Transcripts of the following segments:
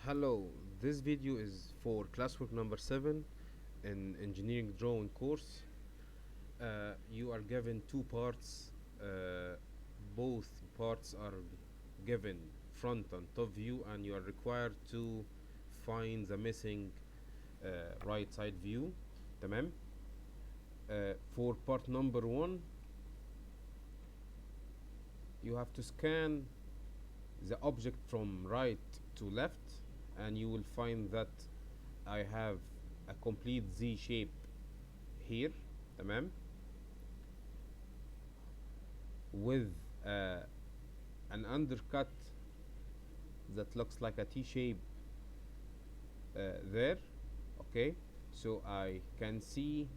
Hello, this video is for classwork number 7 in engineering drawing course. You are given two parts. Both parts are given front and top view, and you are required to find the missing right side view. تمام. For part number 1, you have to scan the object from right to left, and you will find that I have a complete Z shape here. تمام. With an undercut that looks like a T shape there. Okay, so I can see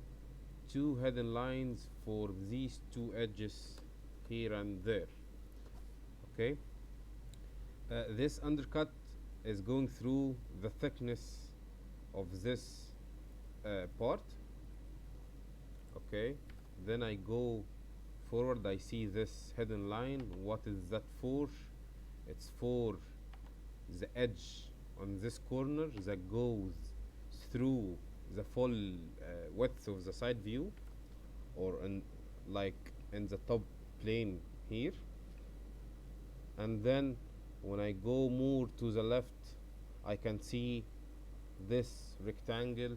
two hidden lines for these two edges here and there. Okay, this undercut is going through the thickness of this part. Okay, then I go forward, I see this hidden line. What is that for? It's for the edge on this corner that goes through the full width of the side view, or like in the top plane here. And then when I go more to the left, I can see this rectangle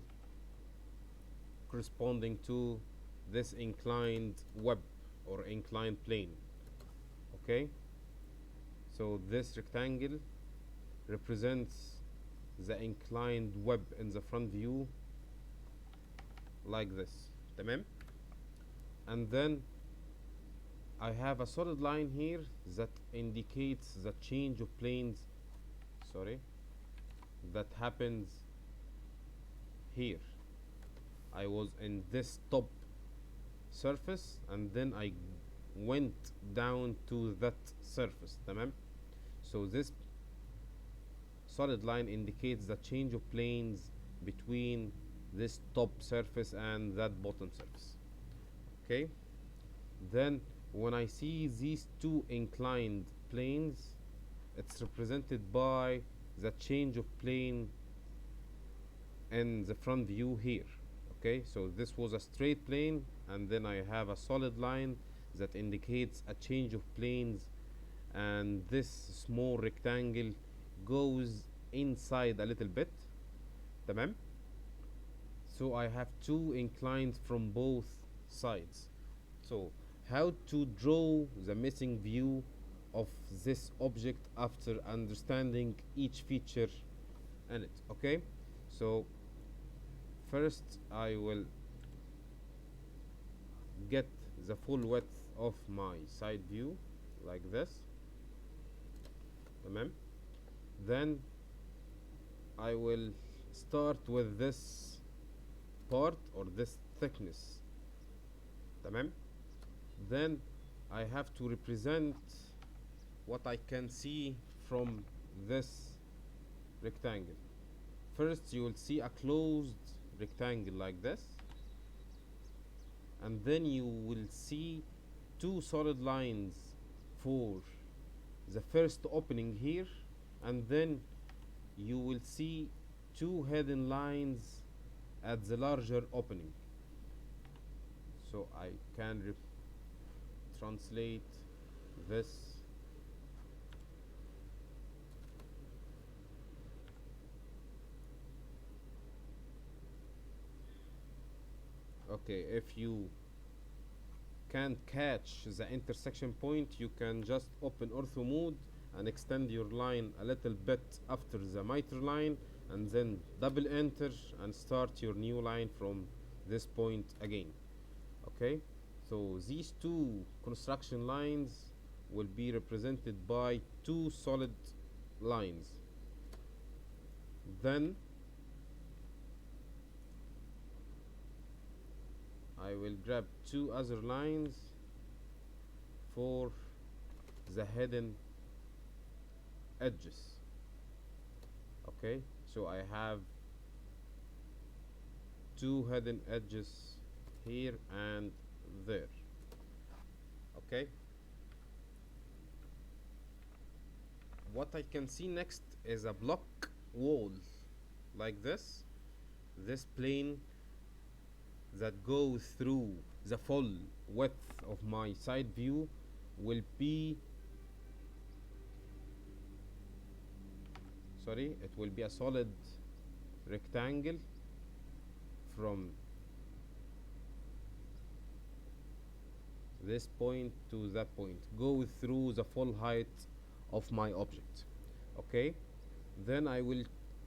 corresponding to this inclined web or inclined plane. Okay, so this rectangle represents the inclined web in the front view, like this. تمام. And then I have a solid line here that indicates the change of planes, sorry, that happens here. I was in this top surface and then I went down to that surface. تمام. So this solid line indicates the change of planes between this top surface and that bottom surface. Okay, then when I see these two inclined planes, it's represented by the change of plane in the front view here. Okay, so this was a straight plane, and then I have a solid line that indicates a change of planes, and this small rectangle goes inside a little bit. تمام. So I have two inclines from both sides. So how to draw the missing view of this object after understanding each feature in it. Okay, so first I will get the full width of my side view like this. تمام. Then I will start with this part or this thickness. تمام. Then I have to represent what I can see from this rectangle. First you will see a closed rectangle like this, and then you will see two solid lines for the first opening here, and then you will see two hidden lines at the larger opening. So I can translate this. Okay, if you can't catch the intersection point, you can just open ortho mode and extend your line a little bit after the miter line, and then double enter and start your new line from this point again. Okay, so these two construction lines will be represented by two solid lines. Then I will grab two other lines for the hidden edges. Okay, so I have two hidden edges here and there. Okay, what I can see next is a block wall like this plane that goes through the full width of my side view will be, sorry, it will be a solid rectangle from this point to that point, go through the full height of my object. Okay, then I will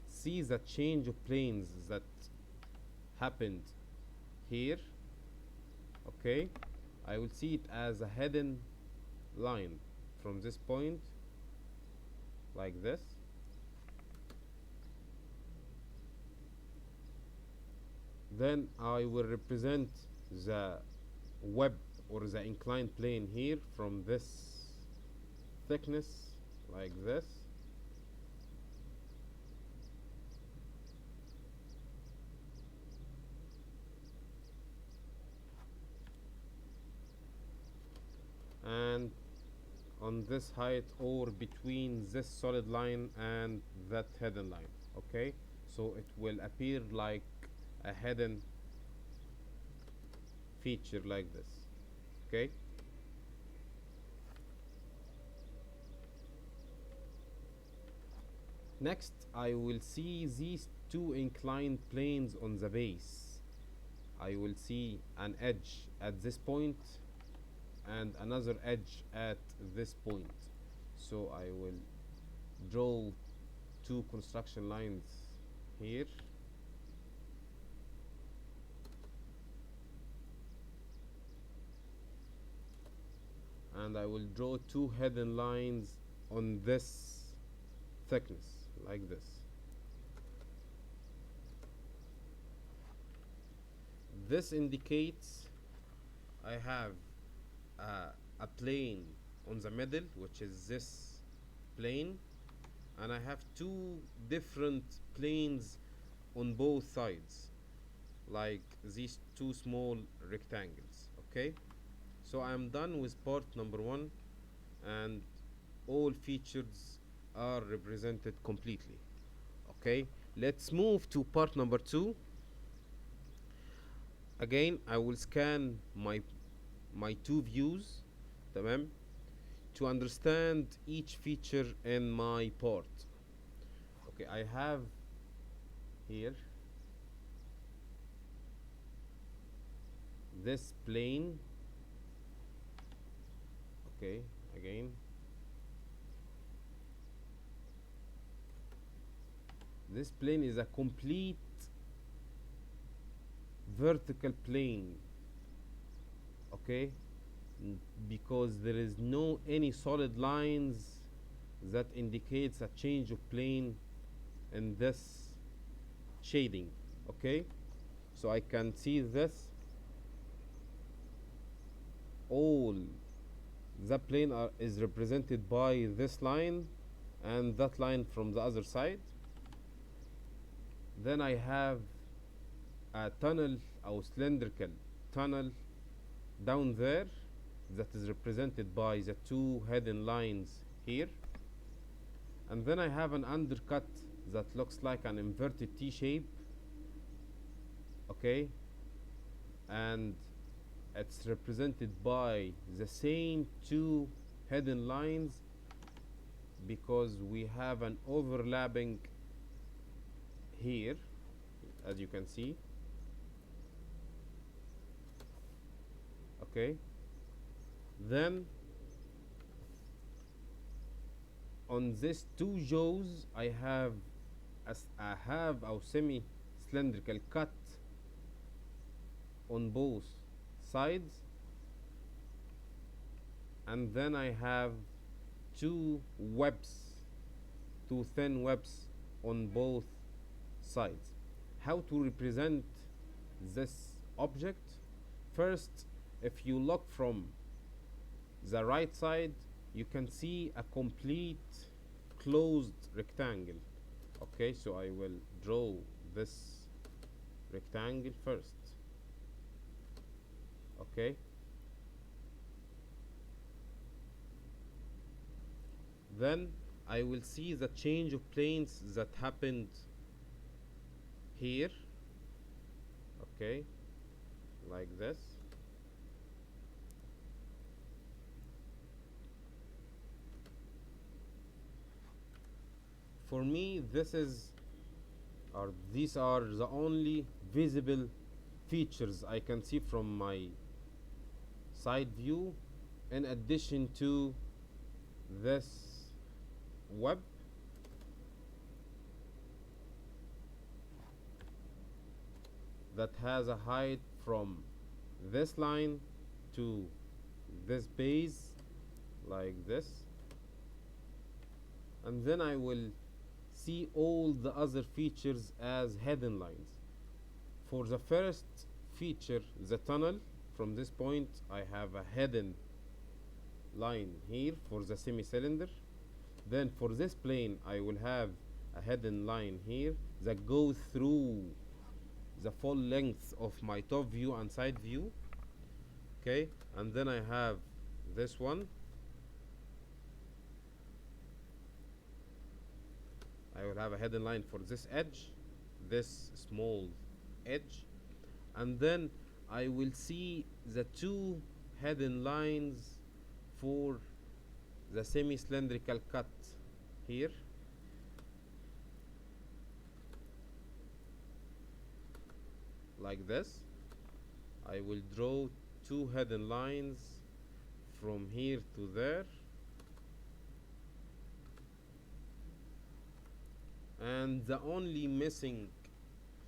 see the change of planes that happened here. Okay, I will see it as a hidden line from this point like this. Then I will represent the web or the inclined plane here from this thickness like this. And on this height or between this solid line and that hidden line. Okay, so it will appear like a hidden feature like this. Okay, next I will see these two inclined planes on the base. I will see an edge at this point and another edge at this point. So I will draw two construction lines here, and I will draw two hidden lines on this thickness like this. This indicates I have a plane on the middle, which is this plane, and I have two different planes on both sides, like these two small rectangles. Okay, so I'm done with part number one, and all features are represented completely. Okay, let's move to part number two. Again, I will scan my two views, تمام, to understand each feature in my part. Okay, I have here this plane. Okay, again, this plane is a complete vertical plane. Okay, because there is no any solid lines that indicates a change of plane in this shading. Okay, so I can see this, all the plane is represented by this line and that line from the other side. Then I have a tunnel or cylindrical tunnel down there that is represented by the two hidden lines here, and then I have an undercut that looks like an inverted T shape. Okay, and it's represented by the same two hidden lines because we have an overlapping here, as you can see. Okay, then on these two jaws I have a semi cylindrical cut on both sides, and then I have two thin webs on both sides. How to represent this object? First, if you look from the right side, you can see a complete closed rectangle. Okay, so I will draw this rectangle first. Okay, then I will see the change of planes that happened here. Okay, like this. For me, this is, or these are the only visible features I can see from my side view, in addition to this web that has a height from this line to this base, like this. And then I will see all the other features as hidden lines. For the first feature, the tunnel, from this point I have a hidden line here for the semi-cylinder. Then for this plane I will have a hidden line here that goes through the full length of my top view and side view. Okay, and then I have this one. I will have a hidden line for this edge, this small edge, and then I will see the two hidden lines for the semi-cylindrical cut here. Like this. I will draw two hidden lines from here to there, and the only missing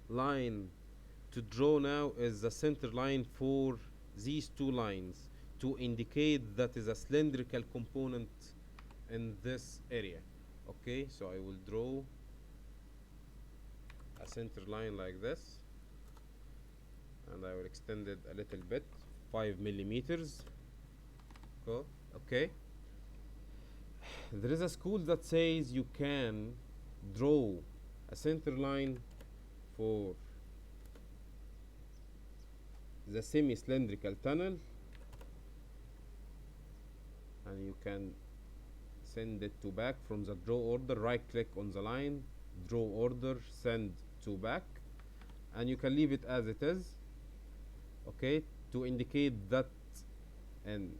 line to draw now is the center line for these two lines, to indicate that is a cylindrical component in this area. Okay, so I will draw a center line like this, and I will extend it a little bit, 5 millimeters. Cool. Okay, there is a school that says you can draw a center line for the semi-cylindrical tunnel, and you can send it to back from the draw order. Right click on the line, draw order, send to back, and you can leave it as it is. Okay, to indicate that, and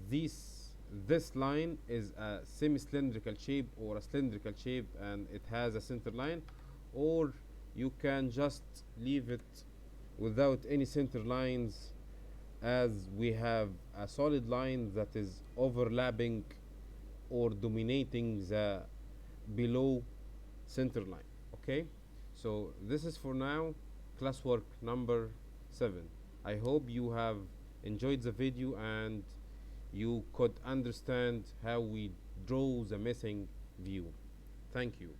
this line is a semi-cylindrical shape or a cylindrical shape and it has a center line, or you can just leave it without any center lines, as we have a solid line that is overlapping or dominating the below center line. Okay, so this is for now classwork number 7. I hope you have enjoyed the video and you could understand how we draw the missing view. Thank you.